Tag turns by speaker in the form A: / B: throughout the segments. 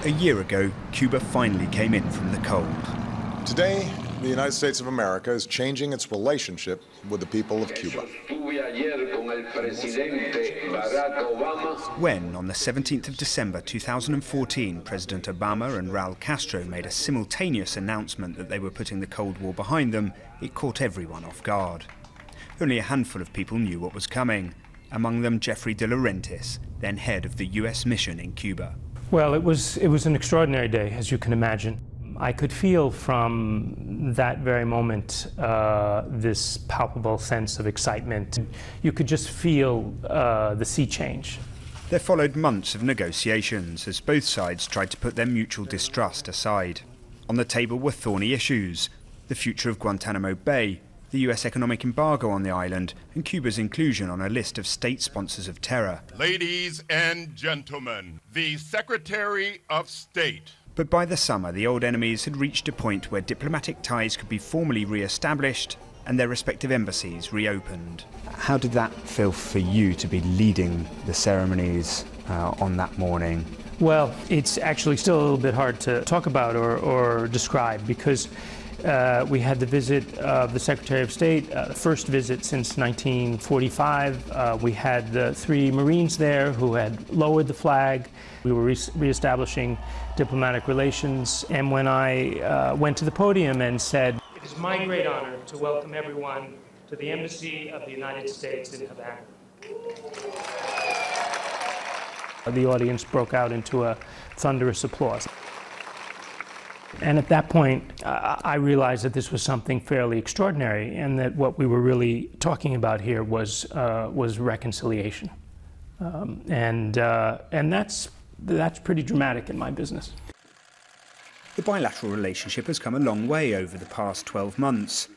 A: A year ago, Cuba finally came in from the cold.
B: Today, the United States of America is changing its relationship with the people of Cuba.
A: When, on the 17th of December 2014, President Obama and Raul Castro made a simultaneous announcement that they were putting the Cold War behind them, it caught everyone off guard. Only a handful of people knew what was coming, among them Jeffrey De Laurentiis, then head of the US mission in Cuba.
C: Well, it was an extraordinary day, as you can imagine. I could feel from that very moment this palpable sense of excitement. You could just feel the sea change.
A: There followed months of negotiations as both sides tried to put their mutual distrust aside. On the table were thorny issues: the future of Guantanamo Bay, the US economic embargo on the island, and Cuba's inclusion on a list of state sponsors of terror.
D: Ladies and gentlemen, the Secretary of State.
A: But by the summer, the old enemies had reached a point where diplomatic ties could be formally re-established and their respective embassies reopened. How did that feel for you to be leading the ceremonies on that morning?
C: Well, it's actually still a little bit hard to talk about or describe, because we had the visit of the Secretary of State, the first visit since 1945. We had the 3 Marines there who had lowered the flag. We were reestablishing diplomatic relations. And when I went to the podium and said, "It is my great honor to welcome everyone to the Embassy of the United States in Havana," the audience broke out into a thunderous applause. And at that point, I realized that this was something fairly extraordinary, and that what we were really talking about here was reconciliation, and that's pretty dramatic in my business.
A: The bilateral relationship has come a long way over the past 12 months,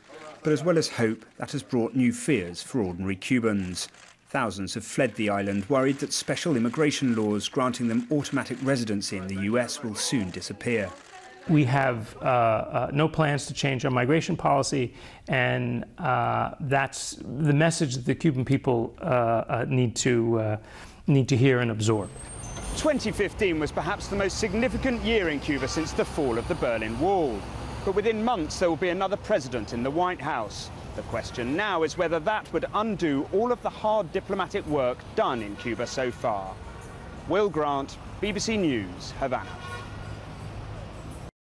A: but as well as hope, that has brought new fears for ordinary Cubans. Thousands have fled the island, worried that special immigration laws granting them automatic residency in the US will soon disappear.
C: We have no plans to change our migration policy, and that's the message that the Cuban people need to hear and absorb.
A: 2015 was perhaps the most significant year in Cuba since the fall of the Berlin Wall. But within months there will be another president in the White House. The question now is whether that would undo all of the hard diplomatic work done in Cuba so far. Will Grant, BBC News, Havana.